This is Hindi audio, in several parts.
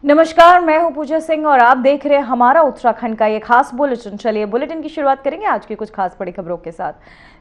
नमस्कार, मैं हूं पूजा सिंह और आप देख रहे हैं हमारा उत्तराखंड का ये खास बुलेटिन। चलिए बुलेटिन की शुरुआत करेंगे आज की कुछ खास बड़ी खबरों के साथ।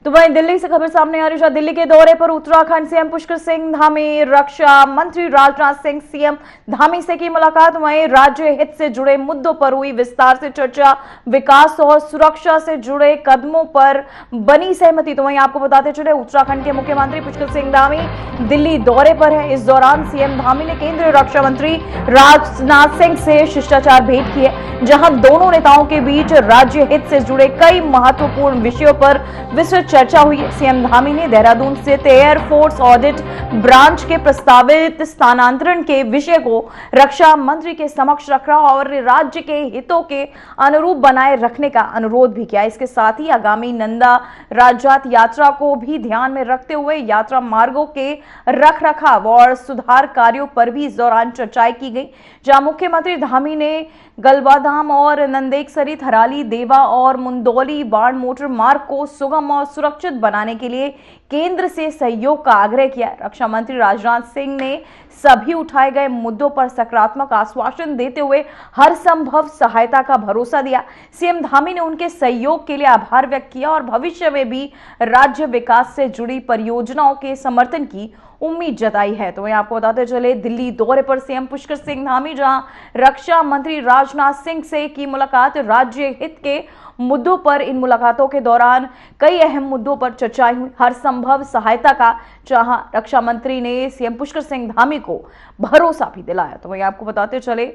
तो वहीं दिल्ली से खबर सामने आ रही है। दिल्ली के दौरे पर उत्तराखंड सीएम पुष्कर सिंह धामी, रक्षा मंत्री राजनाथ सिंह सीएम धामी से की मुलाकात। वहीं राज्य हित से जुड़े मुद्दों पर हुई विस्तार से चर्चा, विकास और सुरक्षा से जुड़े कदमों पर बनी सहमति। तो वहीं आपको बताते चले उत्तराखंड के मुख्यमंत्री पुष्कर सिंह धामी दिल्ली दौरे पर है। इस दौरान सीएम धामी ने केंद्रीय रक्षा मंत्री राजनाथ सिंह से शिष्टाचार भेंट की है, जहां दोनों नेताओं के बीच राज्य हित से जुड़े कई महत्वपूर्ण विषयों पर विस्तृत चर्चा हुई है। सीएम धामी ने देहरादून स्थित एयरफोर्स ऑडिट ब्रांच के प्रस्तावित स्थानांतरण के विषय को रक्षा मंत्री के समक्ष रखा और राज्य के हितों के अनुरूप बनाए रखने का अनुरोध भी किया। इसके साथ ही आगामी नंदा राज्यात यात्रा को भी ध्यान में रखते हुए यात्रा मार्गों के रखरखाव और सुधार कार्यों पर भी इस दौरान चर्चाएं की गई, जहां मुख्यमंत्री धामी ने गलबाधाम और नंदेकसरी, थराली, देवा और मुंदौली बाण मोटर मार्ग को सुगम और सुरक्षित बनाने के लिए केंद्र से सहयोग का आग्रह किया। रक्षा मंत्री राजनाथ सिंह ने सभी उठाए गए मुद्दों पर सकारात्मक आश्वासन देते हुए हर संभव सहायता का भरोसा दिया। सीएम धामी ने उनके सहयोग के लिए आभार व्यक्त किया और भविष्य में भी राज्य विकास से जुड़ी परियोजनाओं के समर्थन की उम्मीद जताई है। तो वहीं आपको बताते चले दिल्ली दौरे पर सीएम पुष्कर सिंह धामी, जहां रक्षा मंत्री राजनाथ सिंह से की मुलाकात, राज्य हित के मुद्दों पर इन मुलाकातों के दौरान कई अहम मुद्दों पर चर्चाएं हुई, हर संभव सहायता का जहां रक्षा मंत्री ने सीएम पुष्कर सिंह धामी को भरोसा भी दिलाया। तो वहीं आपको बताते चले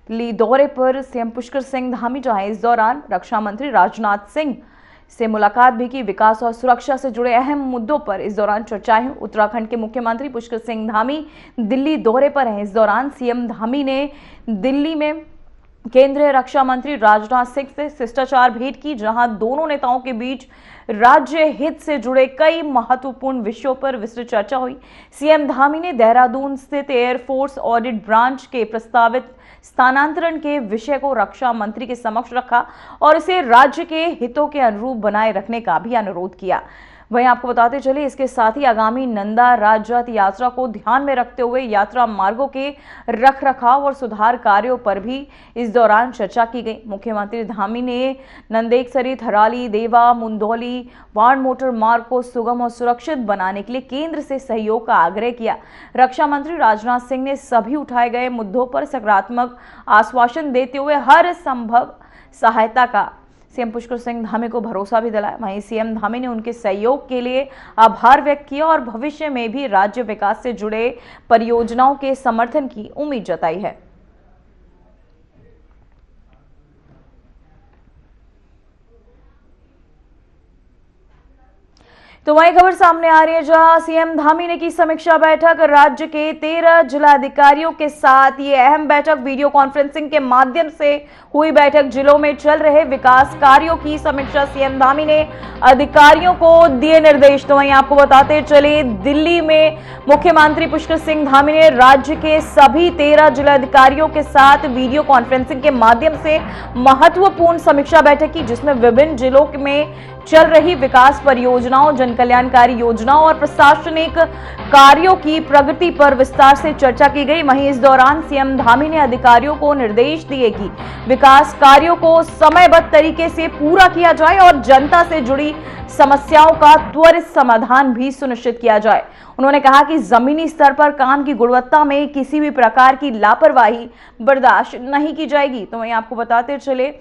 दिल्ली दौरे पर सीएम पुष्कर सिंह धामी, जहां इस दौरान रक्षा मंत्री राजनाथ सिंह से मुलाकात भी की, विकास और सुरक्षा से जुड़े अहम मुद्दों पर इस दौरान चर्चाएं। उत्तराखंड के मुख्यमंत्री पुष्कर सिंह धामी दिल्ली दौरे पर हैं। इस दौरान सीएम धामी ने दिल्ली में केंद्रीय रक्षा मंत्री राजनाथ सिंह से शिष्टाचार भेंट की, जहां दोनों नेताओं के बीच राज्य हित से जुड़े कई महत्वपूर्ण विषयों पर विस्तृत चर्चा हुई। सीएम धामी ने देहरादून स्थित एयरफोर्स ऑडिट ब्रांच के प्रस्तावित स्थानांतरण के विषय को रक्षा मंत्री के समक्ष रखा और इसे राज्य के हितों के अनुरूप बनाए रखने का भी अनुरोध किया। वहीं आपको बताते चले इसके साथ ही आगामी नंदा राज्यात यात्रा को ध्यान में रखते हुए यात्रा मार्गों के रखरखाव और सुधार कार्यों पर भी इस दौरान चर्चा की गई। मुख्यमंत्री धामी ने नंदेकसरी, थराली, देवा, मुंदौली बाण मोटर मार्ग को सुगम और सुरक्षित बनाने के लिए केंद्र से सहयोग का आग्रह किया। रक्षा मंत्री राजनाथ सिंह ने सभी उठाए गए मुद्दों पर सकारात्मक आश्वासन देते हुए हर संभव सहायता का सीएम पुष्कर सिंह धामी को भरोसा भी दिलाया। वहीं सीएम धामी ने उनके सहयोग के लिए आभार व्यक्त किया और भविष्य में भी राज्य विकास से जुड़े परियोजनाओं के समर्थन की उम्मीद जताई है। तो वही खबर सामने आ रही है, जहां सीएम धामी ने की समीक्षा बैठक राज्य के 13 जिलाधिकारियों के साथ। ये अहम बैठक वीडियो कॉन्फ्रेंसिंग के माध्यम से हुई बैठक। जिलों में चल रहे विकास कार्यों की समीक्षा सीएम धामी ने अधिकारियों को दिए निर्देश। तो वहीं आपको बताते चले दिल्ली में मुख्यमंत्री पुष्कर सिंह धामी ने राज्य के सभी 13 जिलाधिकारियों के साथ वीडियो कॉन्फ्रेंसिंग के माध्यम से महत्वपूर्ण समीक्षा बैठक की, जिसमें विभिन्न जिलों में चल रही विकास परियोजनाओं, जन कल्याणकारी योजनाओं और प्रशासनिक कार्यों की प्रगति पर विस्तार से चर्चा की गई। वहीं इस दौरान सीएम धामी ने अधिकारियों को निर्देश दिए कि विकास कार्यों को समयबद्ध तरीके से पूरा किया जाए और जनता से जुड़ी समस्याओं का त्वरित समाधान भी सुनिश्चित किया जाए। उन्होंने कहा कि जमीनी स्तर पर काम की गुणवत्ता में किसी भी प्रकार की लापरवाही बर्दाश्त नहीं की जाएगी। तो वहीं आपको बताते चले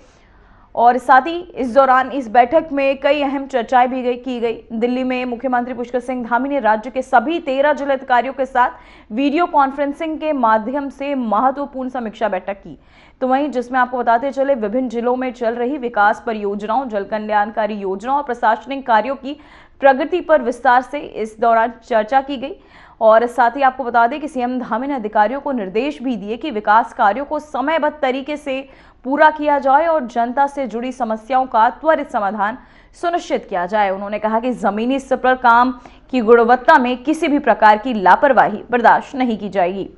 और साथ ही इस दौरान इस बैठक में कई अहम चर्चाएं भी की गई। दिल्ली में मुख्यमंत्री पुष्कर सिंह धामी ने राज्य के सभी 13 जिलाधिकारियों के साथ वीडियो कॉन्फ्रेंसिंग के माध्यम से महत्वपूर्ण समीक्षा बैठक की। तो वहीं जिसमें आपको बताते चले विभिन्न जिलों में चल रही विकास परियोजनाओं, जल कल्याणकारी योजनाओं और प्रशासनिक कार्यों की प्रगति पर विस्तार से इस दौरान चर्चा की गई। और साथ ही आपको बता दें कि सीएम धामी ने अधिकारियों को निर्देश भी दिए कि विकास कार्यों को समयबद्ध तरीके से पूरा किया जाए और जनता से जुड़ी समस्याओं का त्वरित समाधान सुनिश्चित किया जाए। उन्होंने कहा कि जमीनी स्तर पर काम की गुणवत्ता में किसी भी प्रकार की लापरवाही बर्दाश्त नहीं की जाएगी।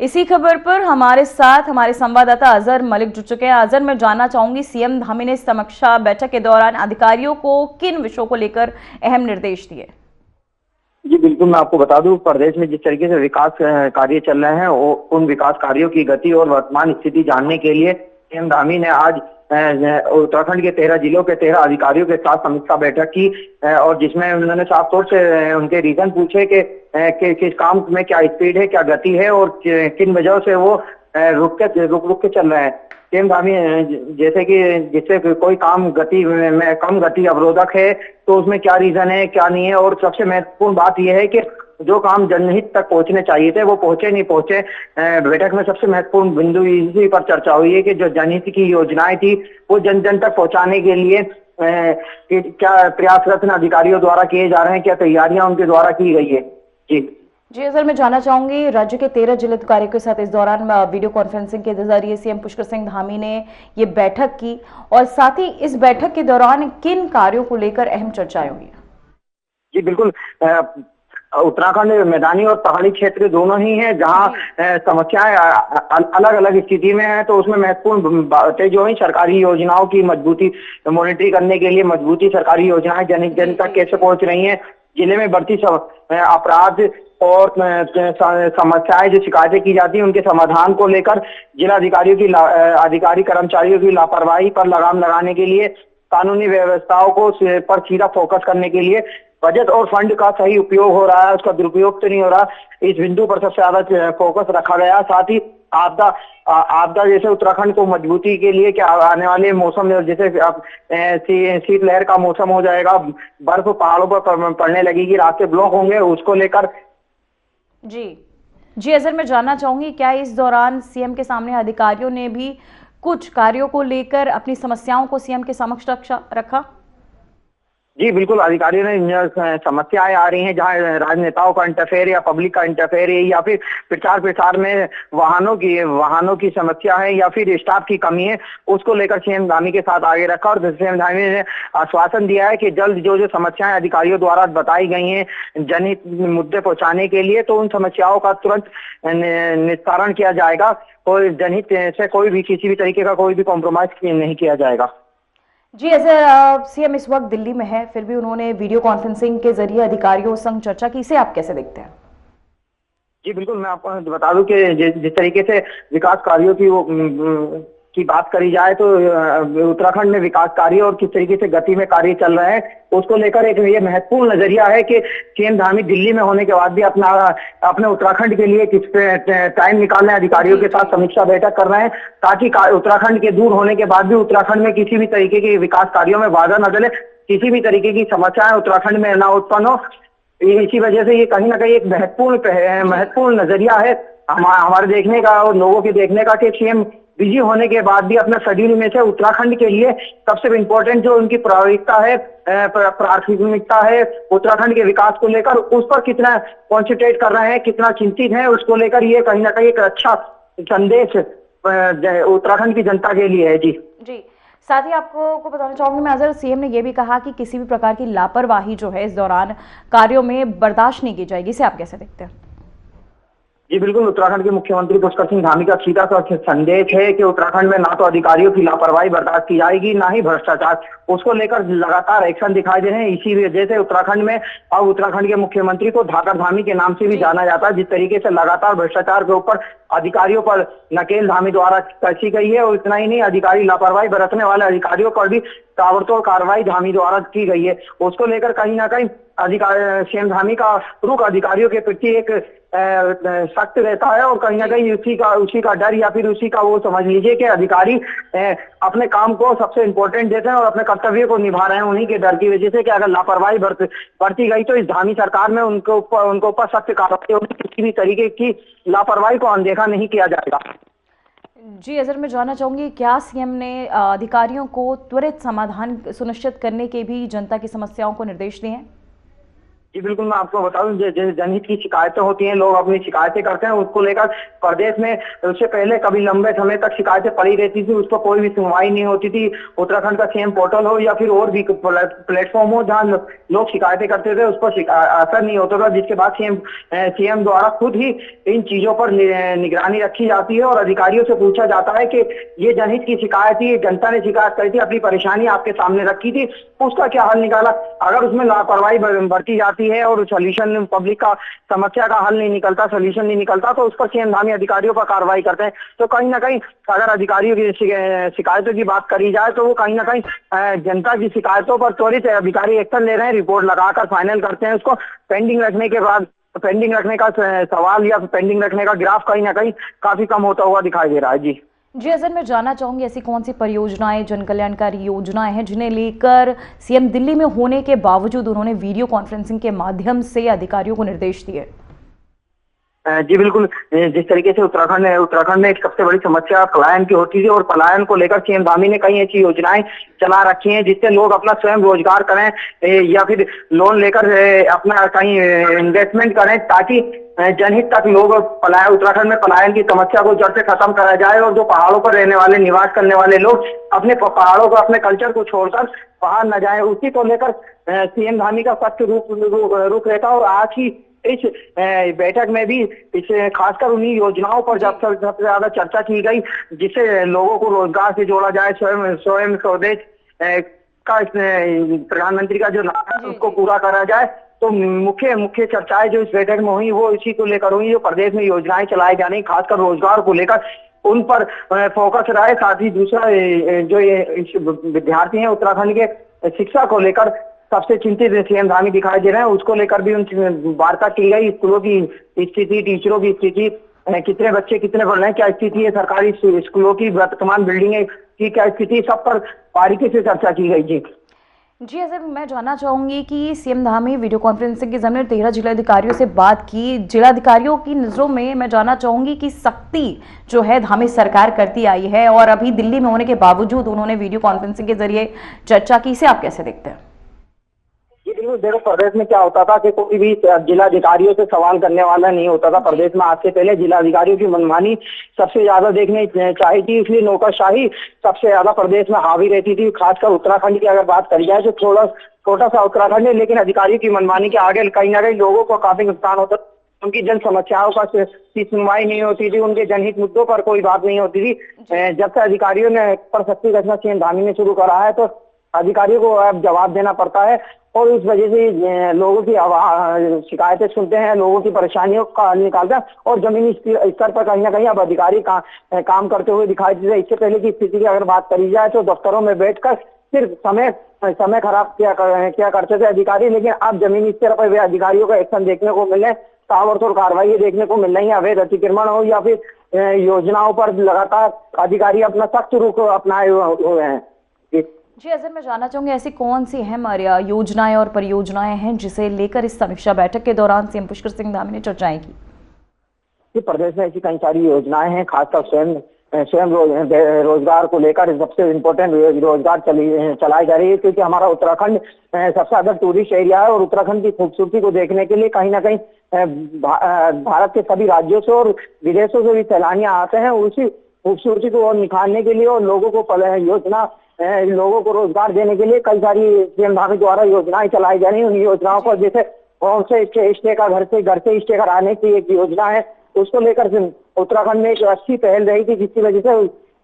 इसी खबर पर हमारे साथ हमारे संवाददाता अजहर मलिक जुड़ चुके हैं। अजहर, मैं जानना चाहूंगी सीएम धामी ने समीक्षा बैठक के दौरान अधिकारियों को किन विषयों को लेकर अहम निर्देश दिए? जी बिल्कुल। बिल्कुल मैं आपको बता दूं, प्रदेश में जिस तरीके से विकास कार्य चल रहे हैं, उन विकास कार्यों की गति और वर्तमान स्थिति जानने के लिए सीएम धामी ने आज उत्तराखंड के 13 जिलों के 13 अधिकारियों के साथ समीक्षा बैठक की, और जिसमें उन्होंने साफ तौर से उनके रीजन पूछे कि किस काम में क्या स्पीड है, क्या गति है, और किन वजहों से वो रुक के चल रहे हैं। सीएम धामी जैसे कि जिससे कोई काम गति में कम गति अवरोधक है तो उसमें क्या रीजन है, क्या नहीं है, और सबसे महत्वपूर्ण बात यह है कि जो काम जनहित तक पहुंचने चाहिए थे वो पहुंचे नहीं पहुंचे। बैठक में सबसे महत्वपूर्ण बिंदु इसी पर चर्चा हुई है कि जो जनहित की योजनाएं थी वो जन जन तक पहुंचाने के लिए क्या प्रयासरत अधिकारियों द्वारा किए जा रहे हैं, क्या तैयारियां उनके द्वारा की गई है। जी सर, मैं जानना चाहूंगी, राज्य के 13 जिलाधिकारियों के साथ इस दौरान वीडियो कॉन्फ्रेंसिंग के जरिए सीएम पुष्कर सिंह धामी ने ये बैठक की, और साथ ही इस बैठक के दौरान किन कार्यों को लेकर अहम चर्चाएं हुई? जी बिल्कुल, उत्तराखंड मैदानी और पहाड़ी क्षेत्र दोनों ही हैं, जहां समस्याएं अलग अलग स्थिति में है, तो उसमें महत्वपूर्ण बातें जो है सरकारी योजनाओं की मजबूती मॉनिटरिंग करने के लिए मजबूती सरकारी योजनाएं जन तक कैसे पहुंच रही हैं, जिले में बढ़ती अपराध और समस्याएं जो शिकायतें की जाती हैं उनके समाधान को लेकर जिला अधिकारियों की अधिकारी कर्मचारियों की लापरवाही पर लगाम लगाने के लिए, कानूनी व्यवस्थाओं को पर सीधा फोकस करने के लिए बजट और फंड का सही उपयोग हो रहा है, उसका दुरुपयोग तो नहीं हो रहा, इस बिंदु पर सबसे ज्यादा फोकस रखा गया। साथ ही आपदा जैसे उत्तराखंड को मजबूती के लिए क्या आने वाले मौसम में जैसे शीतलहर का मौसम हो जाएगा, बर्फ पहाड़ों पर पड़ने लगेगी, रास्ते ब्लॉक होंगे, उसको लेकर। जी अजहर, मैं जानना चाहूंगी, क्या इस दौरान सीएम के सामने अधिकारियों ने भी कुछ कार्यों को लेकर अपनी समस्याओं को सीएम के समक्ष रखा? जी बिल्कुल, अधिकारियों ने समस्याएं आ रही हैं जहां राजनेताओं का इंटरफेयर या पब्लिक का इंटरफेयर है, या फिर प्रचार प्रसार में वाहनों की समस्या है, या फिर स्टाफ की कमी है, उसको लेकर सीएम धामी के साथ आगे रखा। और सीएम धामी ने आश्वासन दिया है कि जल्द जो समस्याएं अधिकारियों द्वारा बताई गई हैं जनहित मुद्दे पहुंचाने के लिए, तो उन समस्याओं का तुरंत निस्तारण किया जाएगा। कोई जनहित से कोई भी किसी भी तरीके का कोई भी कॉम्प्रोमाइज नहीं किया जाएगा। जी अजहर, सीएम इस वक्त दिल्ली में है, फिर भी उन्होंने वीडियो कॉन्फ्रेंसिंग के जरिए अधिकारियों संग चर्चा की, इसे आप कैसे देखते हैं? जी बिल्कुल, मैं आपको बता दूं कि जिस तरीके से विकास कार्यों की बात करी जाए तो उत्तराखंड में विकास कार्य और किस तरीके से गति में कार्य चल रहे हैं उसको लेकर एक ये महत्वपूर्ण नजरिया है कि सीएम धामी दिल्ली में होने के बाद भी अपने उत्तराखंड के लिए किस टाइम निकालने अधिकारियों के साथ समीक्षा बैठक कर रहे हैं, ताकि उत्तराखंड के दूर होने के बाद भी उत्तराखंड में किसी भी तरीके के विकास कार्यों में बाधा न डले, किसी भी तरीके की समस्याएं उत्तराखंड में न उत्पन्न हो। इसी वजह से ये कहीं ना कहीं एक महत्वपूर्ण नजरिया है हमारे देखने का और लोगों के देखने का कि सीएम बिजी होने के बाद भी अपना शेड्यूल में से उत्तराखंड के लिए सबसे इम्पोर्टेंट जो उनकी प्राथमिकता है उत्तराखंड के विकास को लेकर, उस पर कितना कॉन्सेंट्रेट कर रहे हैं, कितना चिंतित है, उसको लेकर ये कहीं ना कहीं एक अच्छा संदेश उत्तराखंड की जनता के लिए है। जी साथ ही आपको बताना चाहूंगी मैं अजहर, सीएम ने यह भी कहा कि किसी भी प्रकार की लापरवाही जो है इस दौरान कार्यों में बर्दाश्त नहीं की जाएगी, इसे आप कैसे देखते हैं? जी बिल्कुल, उत्तराखंड के मुख्यमंत्री पुष्कर सिंह धामी का सीधा सा संदेश है कि उत्तराखंड में ना तो अधिकारियों की लापरवाही बर्दाश्त की जाएगी, ना ही भ्रष्टाचार, उसको लेकर लगातार एक्शन दिखाई दे रहे हैं। इसी वजह से उत्तराखंड में अब उत्तराखंड के मुख्यमंत्री को धाकर धामी के नाम से भी जाना जाता है। जिस तरीके से लगातार भ्रष्टाचार के ऊपर अधिकारियों पर नकेल धामी द्वारा कसी गई है, और इतना ही नहीं, अधिकारी लापरवाही बरतने वाले अधिकारियों पर भी ताबड़तोड़ कार्रवाई धामी द्वारा की गई है। उसको लेकर कहीं ना कहीं सीएम धामी का रुख अधिकारियों के प्रति एक सख्त रहता है, और कहीं ना कहीं उसी का डर या फिर उसी का वो समझ लीजिए कि अधिकारी अपने काम को सबसे इम्पोर्टेंट देते हैं और अपने कर्तव्य को निभा रहे हैं, उन्हीं के डर की वजह से कि अगर लापरवाही बढ़ती गई तो इस धामी सरकार में उनको ऊपर सख्त कार्रवाई होगी, किसी भी तरीके की लापरवाही को अनदेखा नहीं किया जाएगा। जी अजहर, मैं जानना चाहूंगी, क्या सीएम ने अधिकारियों को त्वरित समाधान सुनिश्चित करने के भी जनता की समस्याओं को निर्देश दिए हैं? जी बिल्कुल, मैं आपको बता दूं, जैसे जनहित की शिकायतें होती हैं, लोग अपनी शिकायतें करते हैं, उसको लेकर प्रदेश में उससे पहले कभी लंबे समय तक शिकायतें पड़ी रहती थी, उस पर कोई भी सुनवाई नहीं होती थी। उत्तराखंड का सीएम पोर्टल हो या फिर और भी प्लेटफॉर्म हो जहां लोग शिकायतें करते थे, उस पर असर नहीं होता था, जिसके बाद सीएम द्वारा खुद ही इन चीजों पर निगरानी रखी जाती है और अधिकारियों से पूछा जाता है कि ये जनहित की शिकायत थी, जनता ने शिकायत करी थी, अपनी परेशानी आपके सामने रखी थी, उसका क्या हल निकाला। अगर उसमें लापरवाही बढ़ती जाती करती है और सोल्यूशन पब्लिक का समस्या का हल नहीं निकलता, सोल्यूशन नहीं निकलता, तो उस पर सीएम धामी अधिकारियों पर कार्रवाई करते हैं। तो कहीं ना कहीं अगर अधिकारियों की शिकायतों की बात करी जाए तो वो कहीं ना कहीं जनता की शिकायतों पर त्वरित अधिकारी एक्शन ले रहे हैं, रिपोर्ट लगाकर फाइनल करते हैं। उसको पेंडिंग रखने के बाद पेंडिंग रखने का सवाल या पेंडिंग रखने का ग्राफ कहीं ना कहीं काफी कम होता हुआ दिखाई दे रहा है। जी जी अजर, मैं जानना चाहूंगी ऐसी कौन सी परियोजनाएं, जन कल्याणकारी योजनाएं हैं जिन्हें लेकर सीएम दिल्ली में होने के बावजूद उन्होंने वीडियो कॉन्फ्रेंसिंग के माध्यम से अधिकारियों को निर्देश दिए? जी बिल्कुल, जिस तरीके से उत्तराखंड में एक सबसे बड़ी समस्या पलायन की होती थी और पलायन को लेकर सीएम धामी ने कई ऐसी योजनाएं चला रखी हैं जिससे लोग अपना स्वयं रोजगार करें या फिर लोन लेकर अपना कहीं इन्वेस्टमेंट करें, ताकि जनहित तक लोग उत्तराखंड में पलायन की समस्या को जड़ से खत्म करा जाए और जो पहाड़ों पर रहने वाले, निवास करने वाले लोग अपने पहाड़ों को, अपने कल्चर को छोड़कर बाहर न जाए, उसी को लेकर सीएम धामी का सख्त रुख रहता। और आज की इस बैठक में भी इस खासकर उन्हीं योजनाओं पर जब सबसे ज्यादा चर्चा की गई जिससे लोगों को रोजगार से जोड़ा जाए, स्वयं स्वदेश का प्रधानमंत्री का जो नारा है उसको पूरा करा जाए। तो मुख्य चर्चाएं जो इस बैठक में हुई वो इसी को लेकर हुई, जो प्रदेश में योजनाएं चलाई जा रही खासकर रोजगार को लेकर उन पर फोकस रहा है। साथ ही दूसरा जो ये विद्यार्थी हैं उत्तराखंड के, शिक्षा को लेकर सबसे चिंतित सीएम धामी दिखाई दे रहे हैं, उसको लेकर भी उनसे वार्ता की गई। स्कूलों की स्थिति, टीचरों की स्थिति, कितने बच्चे कितने पढ़ रहे हैं, क्या स्थिति है सरकारी स्कूलों की, वर्तमान बिल्डिंग की क्या स्थिति, सब पर बारीकी से चर्चा की गई। जी अजर, मैं जानना चाहूंगी कि सीएम धामी वीडियो कॉन्फ्रेंसिंग के जरिए 13 जिलाधिकारियों से बात की। जिलाधिकारियों की नजरों में मैं जानना चाहूंगी कि सख्ती जो है धामी सरकार करती आई है और अभी दिल्ली में होने के बावजूद उन्होंने वीडियो कॉन्फ्रेंसिंग के जरिए चर्चा की, इसे आप कैसे देखते हैं? देखो, प्रदेश में क्या होता था कि कोई भी जिलाधिकारियों से सवाल करने वाला नहीं होता था। प्रदेश में आज से पहले जिलाधिकारियों की मनमानी सबसे ज्यादा देखने चाहिए थी, इसलिए नौकरशाही सबसे ज्यादा प्रदेश में हावी रहती थी। खासकर उत्तराखंड की अगर बात करी जाए तो छोटा सा उत्तराखंड है, लेकिन अधिकारियों की मनमानी के आगे कहीं ना कहीं लोगों को काफी नुकसान होता, उनकी जन समस्याओं का सुनवाई नहीं होती थी, उनके जनहित मुद्दों पर कोई बात नहीं होती थी। जब से अधिकारियों ने पर सख्ती रखना सीएम धामी ने शुरू करा है तो अधिकारियों को अब जवाब देना पड़ता है और इस वजह से लोगों की शिकायतें सुनते हैं, लोगों की परेशानियों का हल निकालते हैं और जमीनी स्तर पर कहीं ना कहीं अब अधिकारी काम करते हुए दिखाई देते हैं। इससे पहले की स्थिति की अगर बात करी जाए तो दफ्तरों में बैठकर सिर्फ समय खराब किया करते थे अधिकारी, लेकिन अब जमीनी स्तर पर वे अधिकारियों का एक्शन देखने को मिले, ताबड़तोड़ कार्रवाई देखने को मिल रही है। अवैध अतिक्रमण हो या फिर योजनाओं पर लगातार अधिकारी अपना सख्त रुख अपनाए हुए हैं। जी अजर, मैं जानना चाहूंगी ऐसी कौन सी अहम योजनाएं और परियोजनाएं हैं जिसे लेकर इस समीक्षा बैठक के दौरान सीएम पुष्कर सिंह धामी ने चर्चाएं की? प्रदेश में ऐसी कई सारी योजनाएं हैं, खासकर स्वयं रोजगार को लेकर सबसे इम्पोर्टेंट रोजगार चलाई जा रही है, क्योंकि हमारा उत्तराखंड सबसे ज्यादा टूरिस्ट एरिया है और उत्तराखंड की खूबसूरती को देखने के लिए कहीं ना कहीं भारत के सभी राज्यों से और विदेशों से भी सैलानी आते हैं। उसी खूबसूरती को और निखारने के लिए और लोगों को रोजगार देने के लिए कई सारी सीएम धामी द्वारा योजनाएं चलाई जा रही हैं। उन योजनाओं पर जैसे होम से स्टे का घर से स्टे कराने की एक योजना है, उसको लेकर उत्तराखंड में एक अच्छी पहल रही थी, जिसकी वजह से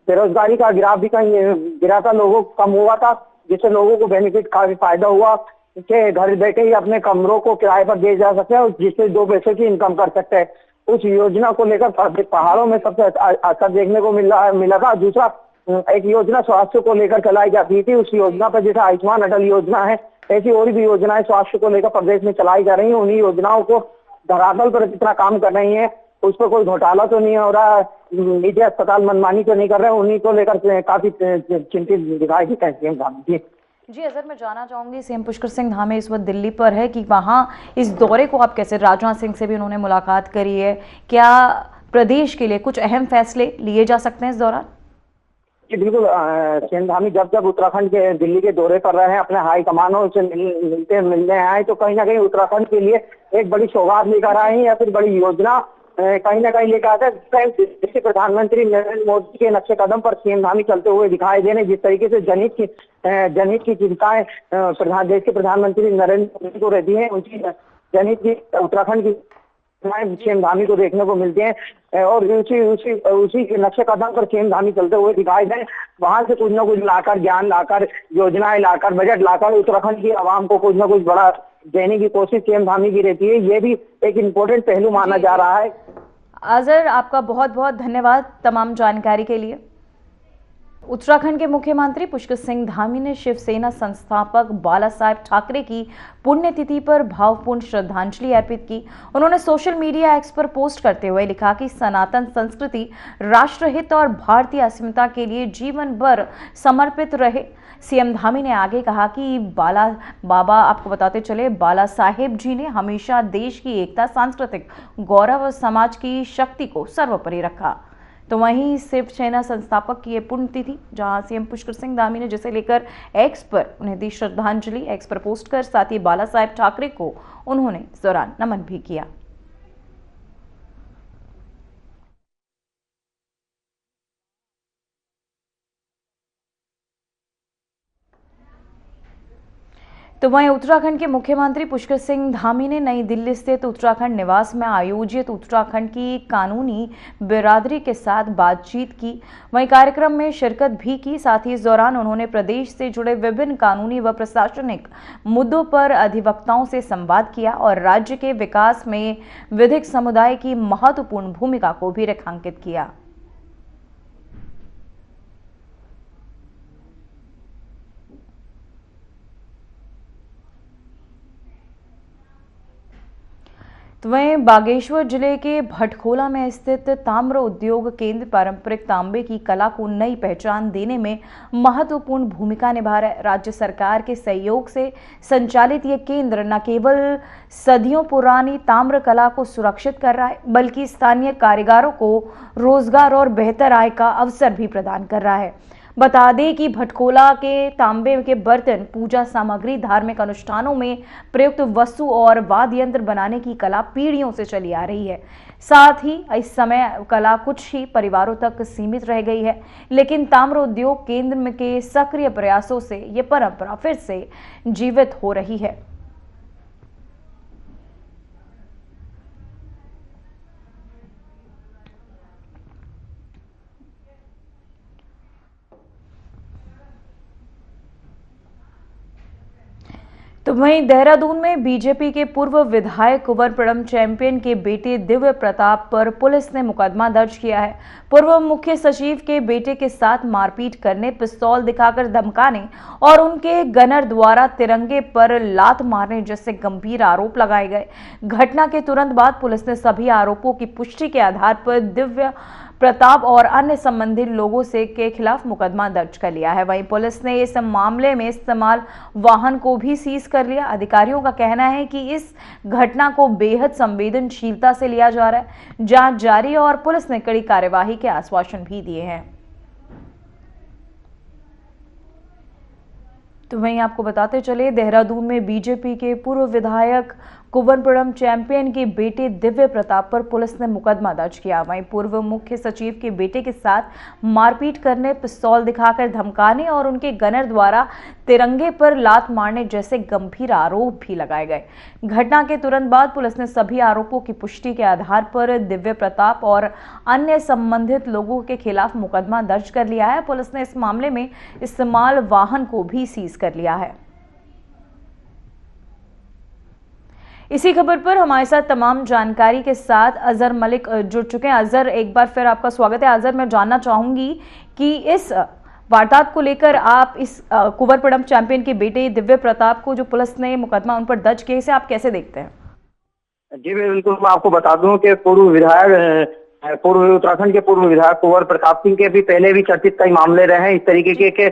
बेरोजगारी का ग्राफ भी कहीं गिरा था, लोगों को कम हुआ था, जिससे लोगों को बेनिफिट काफी फायदा हुआ कि घर बैठे ही अपने कमरों को किराए पर दिए जा सकते हैं, जिससे 2 पैसे की इनकम कर सकते हैं। उस योजना को लेकर पहाड़ों में सबसे असर देखने को मिला था। दूसरा एक योजना स्वास्थ्य को लेकर चलाई जाती थी, उस योजना पर जैसे आयुष्मान अटल योजना है, ऐसी और भी योजनाएं स्वास्थ्य को लेकर प्रदेश में चलाई जा रही है। उन्हीं योजनाओं को धरातल पर जितना काम कर रही है उस पर कोई घोटाला तो नहीं हो रहा, निजी अस्पताल मनमानी तो नहीं कर रहे, उन्हीं को लेकर काफी चिंतित दिखाई देते हैं सीएम धामी। जी अजर, मैं जानना चाहूंगी सीएम पुष्कर सिंह धामी इस वक्त दिल्ली पर है कि वहां इस दौरे को आप कैसे, राजनाथ सिंह से भी उन्होंने मुलाकात करी है, क्या प्रदेश के लिए कुछ अहम फैसले लिए जा सकते हैं इस दौरान? जी बिल्कुल, सीएम धामी जब उत्तराखंड के दिल्ली के दौरे पर रहे हैं, अपने हाई कमानों से मिलने आए, तो कहीं ना कहीं उत्तराखंड के लिए एक बड़ी सौगात लेकर आए हैं या फिर बड़ी योजना कहीं ना कहीं लेकर आते हैं। प्रधानमंत्री नरेंद्र मोदी के नक्शे कदम पर सीएम धामी चलते हुए दिखाई दे रहे, जिस तरीके से जनहित की चिंताएं देश के प्रधानमंत्री नरेंद्र मोदी को रहती है, उनकी जनहित की उत्तराखंड की सीएम धामी को देखने को मिलते हैं और उसी के नक्शे कदम पर सीएम धामी चलते हुए दिखाई दें। वहां से कुछ न कुछ लाकर, ज्ञान लाकर, योजनाएं लाकर, बजट लाकर उत्तराखंड की आवाम को कुछ न कुछ बड़ा देने की कोशिश सीएम धामी की रहती है। ये भी एक इम्पोर्टेंट पहलू माना जा रहा है। अजहर, आपका बहुत बहुत धन्यवाद तमाम जानकारी के लिए। उत्तराखंड के मुख्यमंत्री पुष्कर सिंह धामी ने शिवसेना संस्थापक बाला साहेब ठाकरे की पुण्यतिथि पर भावपूर्ण श्रद्धांजलि अर्पित की। उन्होंने सोशल मीडिया एक्स पर पोस्ट करते हुए लिखा कि सनातन संस्कृति, राष्ट्रहित और भारतीय अस्मिता के लिए जीवन भर समर्पित रहे। सीएम धामी ने आगे कहा कि बाबा आपको बताते चले, बाला साहेब जी ने हमेशा देश की एकता, सांस्कृतिक गौरव और समाज की शक्ति को सर्वोपरि रखा। तो वहीं शिवसेना संस्थापक की ये पुण्यतिथि, जहां सीएम पुष्कर सिंह धामी ने जिसे लेकर एक्स पर उन्हें दी श्रद्धांजलि, एक्स पर पोस्ट कर, साथ ही बाला साहेब ठाकरे को उन्होंने इस दौरान नमन भी किया। तो वहीं उत्तराखंड के मुख्यमंत्री पुष्कर सिंह धामी ने नई दिल्ली स्थित उत्तराखंड निवास में आयोजित उत्तराखंड की कानूनी बिरादरी के साथ बातचीत की। वहीं कार्यक्रम में शिरकत भी की। साथ ही इस दौरान उन्होंने प्रदेश से जुड़े विभिन्न कानूनी व प्रशासनिक मुद्दों पर अधिवक्ताओं से संवाद किया और राज्य के विकास में विधिक समुदाय की महत्वपूर्ण भूमिका को भी रेखांकित किया। तो वहीं बागेश्वर जिले के भटखोला में स्थित ताम्र उद्योग केंद्र पारंपरिक तांबे की कला को नई पहचान देने में महत्वपूर्ण भूमिका निभा रहा है। राज्य सरकार के सहयोग से संचालित ये केंद्र न केवल सदियों पुरानी ताम्र कला को सुरक्षित कर रहा है, बल्कि स्थानीय कारीगरों को रोजगार और बेहतर आय का अवसर भी प्रदान कर रहा है। बता दें कि भटखोला के तांबे के बर्तन, पूजा सामग्री, धार्मिक अनुष्ठानों में प्रयुक्त वस्तु और वाद्य यंत्र बनाने की कला पीढ़ियों से चली आ रही है। साथ ही इस समय कला कुछ ही परिवारों तक सीमित रह गई है, लेकिन ताम्र उद्योग केंद्र के सक्रिय प्रयासों से ये परंपरा फिर से जीवित हो रही है। तो वहीं देहरादून में बीजेपी के पूर्व विधायक कुंवर प्रडम चैंपियन के बेटे दिव्य प्रताप पर पुलिस ने मुकदमा दर्ज किया है। पूर्व मुख्य सचिव के बेटे के साथ मारपीट करने, पिस्तौल दिखाकर धमकाने और उनके गनर द्वारा तिरंगे पर लात मारने जैसे गंभीर आरोप लगाए गए। घटना के तुरंत बाद पुलिस ने सभी आरोपों की पुष्टि के आधार पर दिव्य प्रताप और अन्य संबंधित लोगों से के खिलाफ मुकदमा दर्ज कर लिया है। वहीं पुलिस ने इस मामले में इस्तेमाल वाहन को भी सीज कर लिया। अधिकारियों का कहना है कि इस घटना को बेहद संवेदनशीलता से लिया जा रहा है। जांच जारी और पुलिस ने कड़ी कार्यवाही के आश्वासन भी दिए हैं। तो वहीं आपको बताते चले, देहरादून में बीजेपी के पूर्व विधायक कुंवर प्रडम चैंपियन के बेटे दिव्य प्रताप पर पुलिस ने मुकदमा दर्ज किया। वहीं पूर्व मुख्य सचिव के बेटे के साथ मारपीट करने, पिस्तौल दिखाकर धमकाने और उनके गनर द्वारा तिरंगे पर लात मारने जैसे गंभीर आरोप भी लगाए गए। घटना के तुरंत बाद पुलिस ने सभी आरोपों की पुष्टि के आधार पर दिव्य प्रताप और अन्य संबंधित लोगों के खिलाफ मुकदमा दर्ज कर लिया है। पुलिस ने इस मामले में इस्तेमाल वाहन को भी सीज कर लिया है। इसी खबर पर हमारे साथ तमाम जानकारी के साथ अजहर मलिक जुड़ चुके हैं। अजहर, एक बार फिर आपका स्वागत है। अजहर, मैं जानना चाहूंगी कि इस वारदात को लेकर आप इस कुंवर प्रडम चैंपियन के बेटे दिव्य प्रताप को जो पुलिस ने मुकदमा उन पर दर्ज किया, इसे आप कैसे देखते हैं? जी बिल्कुल, मैं आपको बता दूं कि उत्तराखंड के पूर्व विधायक कुंवर प्रताप सिंह के भी पहले भी चर्चित कई मामले रहे हैं इस तरीके के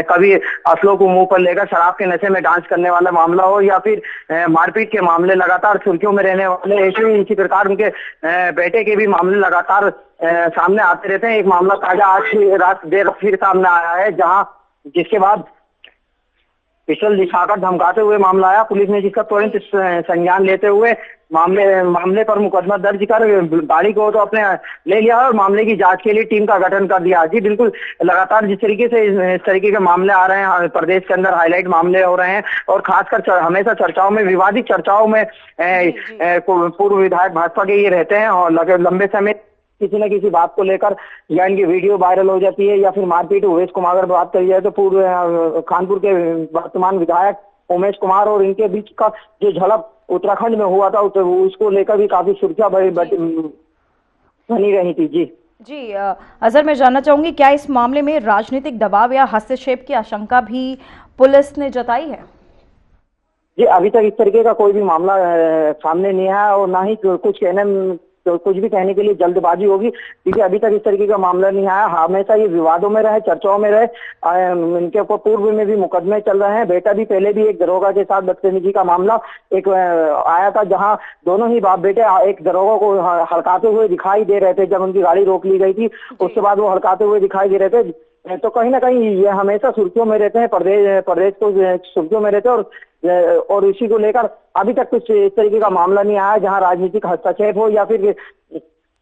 कभी असलों को मुंह पर लेकर शराब के नशे में डांस करने वाला मामला हो या फिर मारपीट के मामले लगातार सुर्खियों में रहने वाले। ऐसे ही इसी प्रकार उनके बेटे के भी मामले लगातार सामने आते रहते हैं। एक मामला ताजा आज रात देर फिर सामने आया है, जहाँ जिसके बाद पिस्टल दिखाकर धमकाते हुए मामला आया। पुलिस ने जिसका तुरंत संज्ञान लेते हुए मामले पर मुकदमा दर्ज कर गाड़ी को तो अपने ले लिया और मामले की जांच के लिए टीम का गठन कर दिया। जी बिल्कुल, लगातार जिस तरीके से इस तरीके के मामले आ रहे हैं, प्रदेश के अंदर हाईलाइट मामले हो रहे हैं और खासकर हमेशा चर्चाओं में, विवादित चर्चाओं में पूर्व विधायक भाजपा के ये रहते हैं और लंबे समय किसी न किसी बात को लेकर या इनकी वीडियो वायरल हो जाती है या फिर मारपीट। उवैस कुमार अगर बात करी जाए तो पूर्व कानपुर के वर्तमान विधायक उमेश कुमार और इनके बीच का जो झड़प उत्तराखंड में हुआ था उसको लेकर भी काफी सुर्खियां बनी रही थी। जी जी अजहर, मैं जानना चाहूंगी क्या इस मामले में राजनीतिक दबाव या हस्तक्षेप की आशंका भी पुलिस ने जताई है? जी अभी तक इस तरीके का कोई भी मामला सामने नहीं आया और ना ही कुछ भी कहने के लिए जल्दबाजी होगी, क्योंकि अभी तक इस तरीके का मामला नहीं आया। हमेशा ये विवादों में रहे, चर्चाओं में रहे। इनके ऊपर पूर्व में भी मुकदमे चल रहे हैं। बेटा भी पहले भी एक दरोगा के साथ बदतमीजी का मामला एक आया था, जहां दोनों ही बाप बेटे एक दरोगा को हड़काते हुए दिखाई दे रहे थे। जब उनकी गाड़ी रोक ली गई थी उसके बाद वो हड़काते हुए दिखाई दे रहे थे। तो कहीं ना कहीं ये हमेशा सुर्खियों में रहते हैं, प्रदेश को सुर्खियों में रहते हैं। और इसी को लेकर अभी तक कुछ इस तरीके का मामला नहीं आया जहां राजनीतिक हस्तक्षेप हो या फिर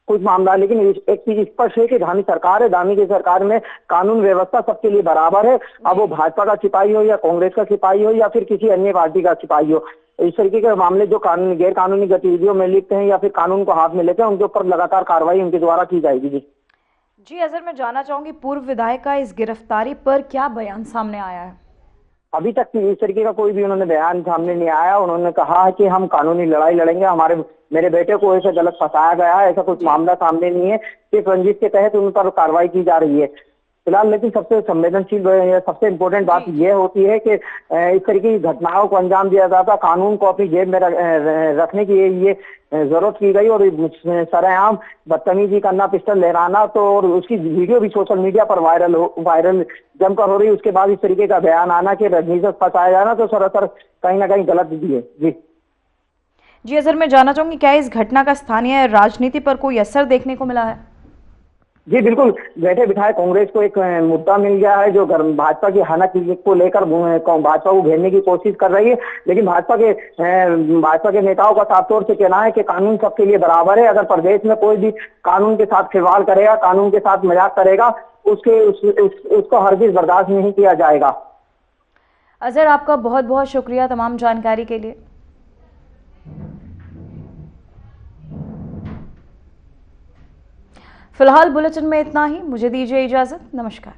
कुछ मामला। लेकिन एक चीज स्पष्ट है कि धामी सरकार है, धामी की सरकार में कानून व्यवस्था सबके लिए बराबर है। अब वो भाजपा का सिपाही हो या कांग्रेस का सिपाही हो या फिर किसी अन्य पार्टी का सिपाही हो, इस तरीके के मामले जो गैर कानूनी गतिविधियों में लिप्त हैं या फिर कानून को हाथ में लेते हैं, उनके ऊपर लगातार कार्रवाई उनके द्वारा की जाएगी। जी अजहर, मैं जानना चाहूंगी पूर्व विधायक का इस गिरफ्तारी पर क्या बयान सामने आया है? अभी तक इस तरीके का कोई भी उन्होंने बयान सामने नहीं आया। उन्होंने कहा है कि हम कानूनी लड़ाई लड़ेंगे, मेरे बेटे को ऐसे गलत फंसाया गया है, ऐसा कुछ मामला सामने नहीं है। सिर्फ रंजिश के तहत उन पर कार्रवाई की जा रही है फिलहाल। लेकिन सबसे संवेदनशील सबसे इम्पोर्टेंट बात यह होती है कि इस तरीके की घटनाओं को अंजाम दिया जाता, कानून को अपनी जेब में रखने की ये जरूरत की गई और सरेआम बदतमीजी करना, पिस्टल लहराना, तो और उसकी वीडियो भी सोशल मीडिया पर वायरल जमकर हो रही। उसके बाद इस तरीके का बयान आना कि रजनीश फंसाया जाना तो सरासर कहीं ना कहीं गलत भी है। जी अजहर, मैं जानना चाहूंगी क्या इस घटना का स्थानीय राजनीति पर कोई असर देखने को मिला है? जी बिल्कुल, बैठे बिठाए कांग्रेस को एक मुद्दा मिल गया है जो भाजपा की हाना को लेकर भाजपा को घेरने की कोशिश कर रही है। लेकिन भाजपा के नेताओं का साफ तौर से कहना है कि कानून सबके लिए बराबर है। अगर प्रदेश में कोई भी कानून के साथ खिलवाड़ करेगा, कानून के साथ मजाक करेगा, उसको हरगिज बर्दाश्त नहीं किया जाएगा। अजहर, आपका बहुत बहुत शुक्रिया तमाम जानकारी के लिए। फिलहाल बुलेटिन में इतना ही, मुझे दीजिए इजाजत, नमस्कार।